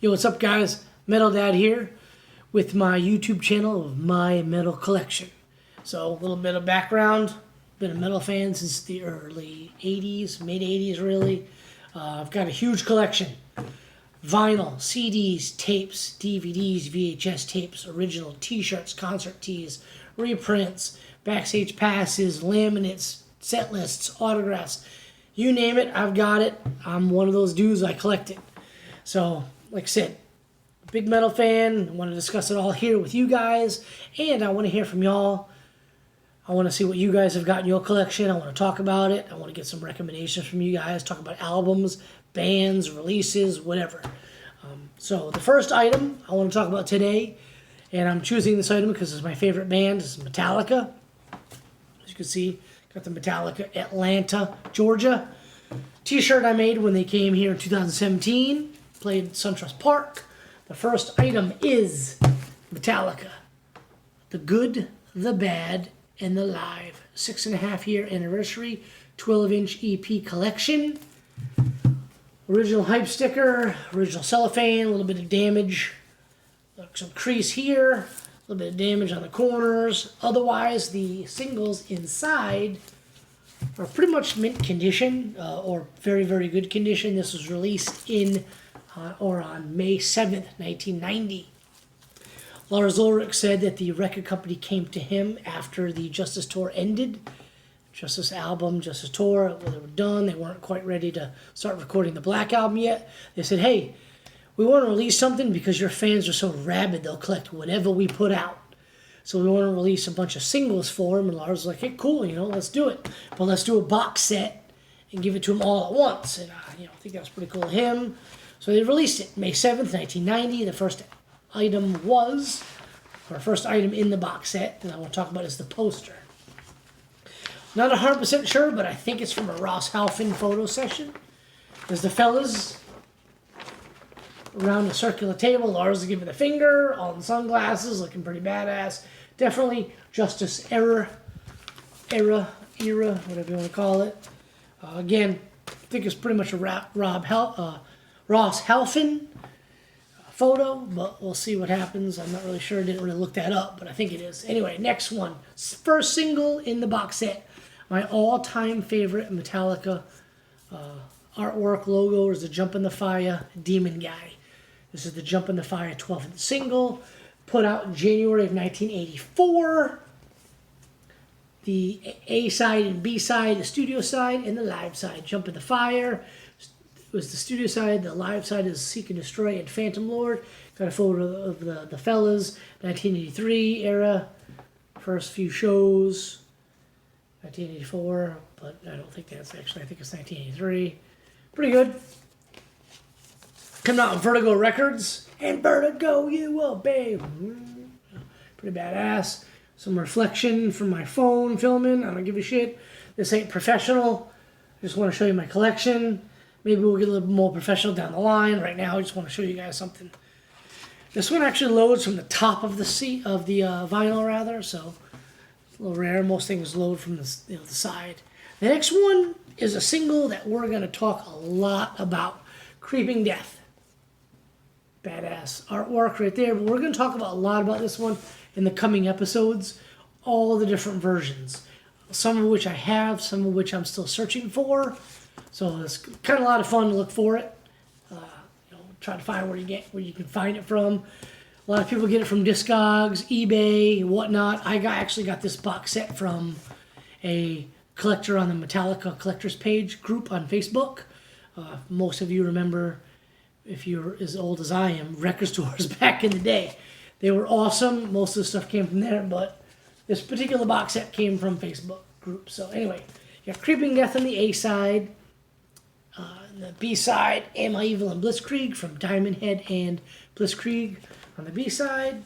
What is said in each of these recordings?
Yo, what's up, guys? Metal Dad here with my YouTube channel of My Metal Collection. So, a little bit of background. Been a metal fan since the early 80s, mid 80s really. I've got a huge collection. Vinyl, CDs, tapes, DVDs, VHS tapes, original t-shirts, concert tees, reprints, backstage passes, laminates, set lists, autographs. You name it, I've got it. I'm one of those dudes, I collect it. So, like I said, big metal fan. I want to discuss it all here with you guys, and I want to hear from y'all. I want to see what you guys have got in your collection. I want to talk about it. I want to get some recommendations from you guys, talk about albums, bands, releases, whatever. So the first item I want to talk about today, and I'm choosing this item because it's my favorite band, is Metallica. As you can see, got the Metallica Atlanta, Georgia t-shirt I made when they came here in 2017. Played SunTrust Park. The first item is Metallica. The Good, the Bad, and the Live. 6.5-year anniversary, 12-inch EP collection. Original hype sticker, original cellophane, a little bit of damage. Some crease here, a little bit of damage on the corners. Otherwise, the singles inside are pretty much mint condition, or very, very good condition. This was released on May 7th, 1990. Lars Ulrich said that the record company came to him after the Justice Tour ended. Justice album, Justice Tour, they were done. They weren't quite ready to start recording the Black Album yet. They said, hey, we want to release something because your fans are so rabid, they'll collect whatever we put out. So we want to release a bunch of singles for him. And Lars was like, hey, cool, let's do it. But let's do a box set and give it to him all at once. And, I think that was pretty cool of him. So they released it May 7th, 1990. The first item in the box set that I want to talk about is the poster. Not 100% sure, but I think it's from a Ross Halfin photo session. There's the fellas around a circular table. Lars is giving the finger, all in sunglasses, looking pretty badass. Definitely Justice era, whatever you want to call it. Again, I think it's pretty much a Ross Halfin photo, but we'll see what happens. I'm not really sure. Didn't really look that up, but I think it is. Anyway, next one. First single in the box set. My all-time favorite Metallica artwork logo is the Jump in the Fire Demon Guy. This is the Jump in the Fire 12th single, put out in January of 1984. The A side and B side, the studio side, and the live side. Jump in the Fire was the studio side. The live side is Seek and Destroy and Phantom Lord. Got a photo of the fellas, 1983 era, first few shows, 1984, but I don't think that's actually, I think it's 1983. Pretty good. Coming out on Vertigo Records, and Vertigo you will be. Pretty badass. Some reflection from my phone filming. I don't give a shit. This ain't professional. I just want to show you my collection. Maybe we'll get a little more professional down the line. Right now, I just want to show you guys something. This one actually loads from the top of the vinyl, rather. So it's a little rare. Most things load from the side. The next one is a single that we're going to talk a lot about. Creeping Death. Badass artwork right there. But we're going to talk a lot about this one in the coming episodes. All the different versions. Some of which I have, some of which I'm still searching for. So it's kind of a lot of fun to look for it. Try to find where you can find it from. A lot of people get it from Discogs, eBay, whatnot. I actually got this box set from a collector on the Metallica collectors page group on Facebook. Most of you remember, if you're as old as I am, record stores back in the day. They were awesome. Most of the stuff came from there, but this particular box set came from Facebook group. So anyway, you got Creeping Death on the A side. The B side, Am I Evil and Blitzkrieg from Diamond Head and Blitzkrieg on the B side.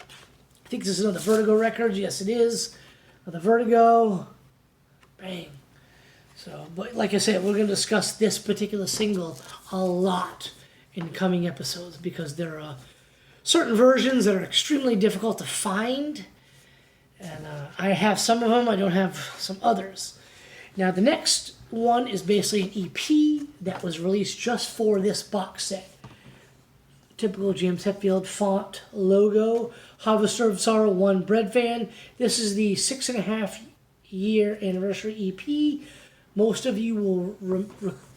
I think this is another Vertigo Records. Yes, it is. The Vertigo. Bang. So, but like I said, we're going to discuss this particular single a lot in coming episodes because there are certain versions that are extremely difficult to find. And I have some of them. I don't have some others. Now, the next one is basically an EP that was released just for this box set. typical James Hetfield font logo. Harvester of Sorrow 1 Bread Fan. This is the 6.5 year anniversary EP. Most of you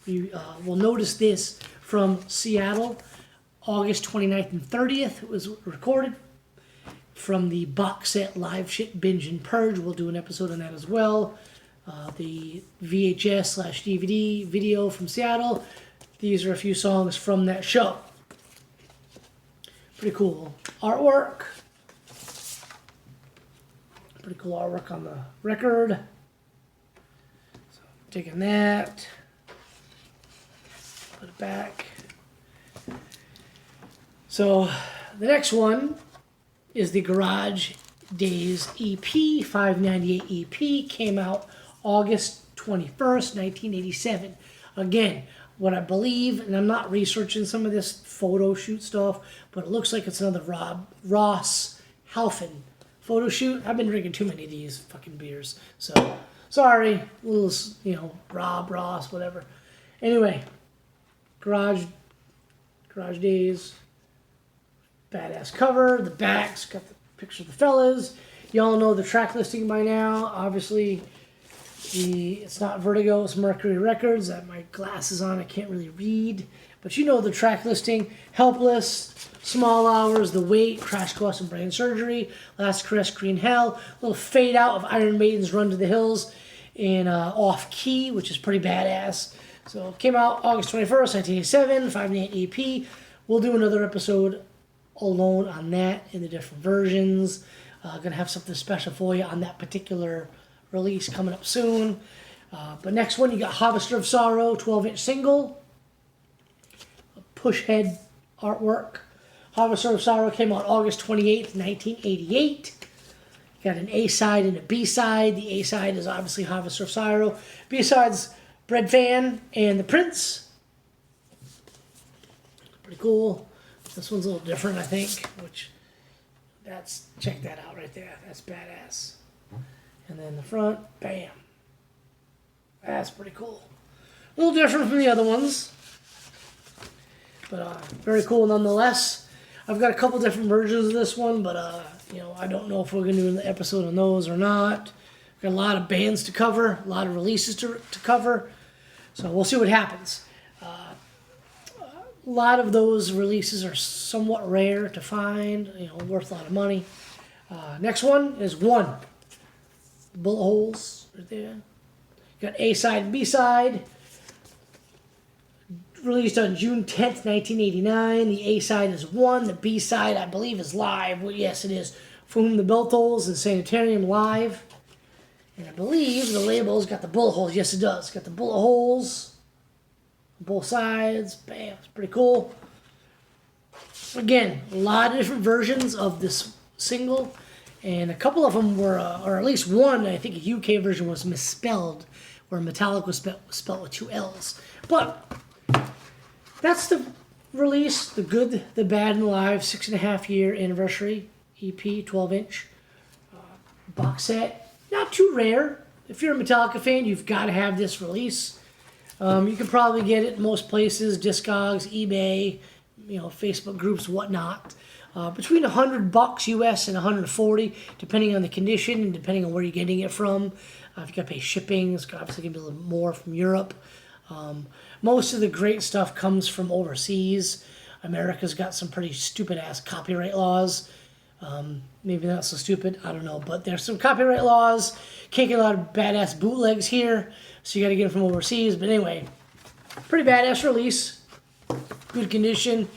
will notice this from Seattle, August 29th and 30th. It was recorded from the box set Live Shit Binge and Purge. We'll do an episode on that as well. The VHS/DVD video from Seattle. These are a few songs from that show. Pretty cool artwork. Pretty cool artwork on the record. So taking that, put it back. So the next one is the Garage Days EP, 598 EP, came out August 21st, 1987. Again, what I believe, and I'm not researching some of this photo shoot stuff, but it looks like it's another Ross Halfin photo shoot. I've been drinking too many of these fucking beers, so sorry, little, Ross, whatever. Anyway, Garage Days, badass cover. The back's got the picture of the fellas. Y'all know the track listing by now. Obviously, it's not Vertigo, it's Mercury Records. I have my glasses on, I can't really read. But you know the track listing. Helpless, Small Hours, The Wait, Crash Course and Brain Surgery, Last Caress, Green Hell, a little fade out of Iron Maiden's Run to the Hills in Off Key, which is pretty badass. So it came out August 21st, 1987, 598 EP. We'll do another episode alone on that in the different versions. Gonna have something special for you on that particular release coming up soon. But next one, you got Harvester of Sorrow, 12-inch single. Push head artwork. Harvester of Sorrow came out August 28th, 1988. Got an A-side and a B-side. The A-side is obviously Harvester of Sorrow. B-side's Bread Fan and The Prince. Pretty cool. This one's a little different, I think, check that out right there. That's badass. And then the front, bam. That's pretty cool. A little different from the other ones, but very cool nonetheless. I've got a couple different versions of this one, but I don't know if we're going to do an episode on those or not. We've got a lot of bands to cover, a lot of releases to cover, so we'll see what happens. A lot of those releases are somewhat rare to find, worth a lot of money. Next one is One. Bullet holes right there. You got A-side and B-side. Released on June 10th, 1989. The A-side is One. The B-side, I believe, is Live. Well, yes, it is. For Whom the Bell Tolls and Sanitarium Live. And I believe the label's got the bullet holes. Yes, it does. Got the bullet holes on both sides. Bam. It's pretty cool. Again, a lot of different versions of this single. And a couple of them were, or at least one, I think a UK version was misspelled, where Metallica was spelled with 2 L's. But that's the release, the good, the bad, and the live 6.5 year anniversary EP, 12-inch box set. Not too rare. If you're a Metallica fan, you've got to have this release. You can probably get it in most places, Discogs, eBay, Facebook groups, whatnot. Between $100 US and $140, depending on the condition and depending on where you're getting it from. If you got to pay shipping, it's obviously going to be a little more from Europe. Most of the great stuff comes from overseas. America's got some pretty stupid-ass copyright laws. Maybe not so stupid, I don't know. But there's some copyright laws. Can't get a lot of badass bootlegs here, so you got to get them from overseas. But anyway, pretty badass release. Good condition.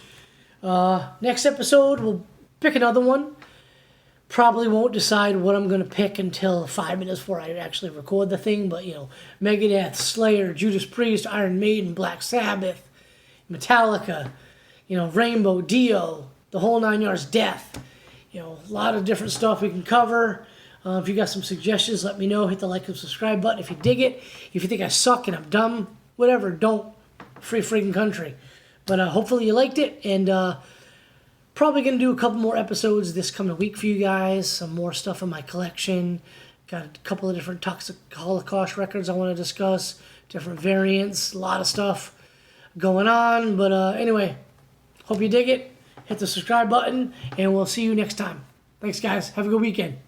Next episode, we'll pick another one. Probably won't decide what I'm going to pick until 5 minutes before I actually record the thing. But, Megadeth, Slayer, Judas Priest, Iron Maiden, Black Sabbath, Metallica, Rainbow, Dio, the whole 9 yards, Death. A lot of different stuff we can cover. If you got some suggestions, let me know. Hit the like and subscribe button if you dig it. If you think I suck and I'm dumb, whatever, don't. Free freaking country. But hopefully you liked it, and probably going to do a couple more episodes this coming week for you guys. Some more stuff in my collection. Got a couple of different Toxic Holocaust records I want to discuss. Different variants. A lot of stuff going on. But anyway, hope you dig it. hit the subscribe button, and we'll see you next time. Thanks, guys. Have a good weekend.